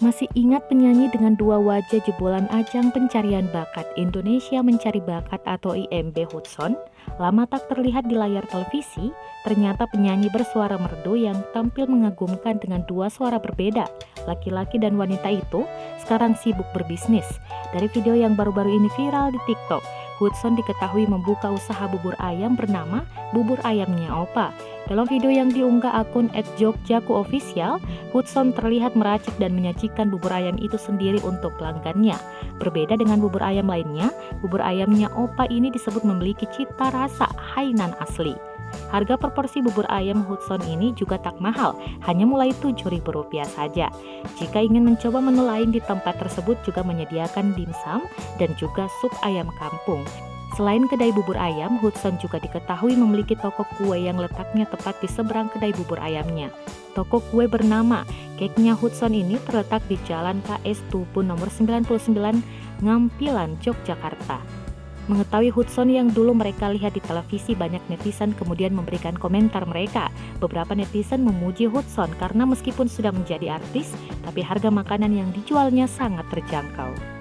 Masih ingat penyanyi dengan dua wajah jebolan ajang pencarian bakat Indonesia Mencari Bakat atau IMB Hudson? Lama tak terlihat di layar televisi, ternyata penyanyi bersuara merdu yang tampil mengagumkan dengan dua suara berbeda. Laki-laki dan wanita itu sekarang sibuk berbisnis. Dari video yang baru-baru ini viral di TikTok, Hudson diketahui membuka usaha bubur ayam bernama Bubur Ayamnya Opa. Dalam video yang diunggah akun @jogjakuofficial, Hudson terlihat meracik dan menyajikan bubur ayam itu sendiri untuk pelanggannya. Berbeda dengan bubur ayam lainnya, bubur ayamnya Opa ini disebut memiliki cita rasa Hainan asli. Harga per porsi bubur ayam Hudson ini juga tak mahal, hanya mulai Rp7.000 saja. Jika ingin mencoba menu lain di tempat tersebut juga menyediakan dimsum dan juga sup ayam kampung. Selain kedai bubur ayam, Hudson juga diketahui memiliki toko kue yang letaknya tepat di seberang kedai bubur ayamnya. Toko kue bernama Cake-nya Hudson ini terletak di Jalan KS Tubun nomor 99, Ngampilan, Yogyakarta. Mengetahui Hudson yang dulu mereka lihat di televisi, banyak netizen kemudian memberikan komentar mereka. Beberapa netizen memuji Hudson karena meskipun sudah menjadi artis, tapi harga makanan yang dijualnya sangat terjangkau.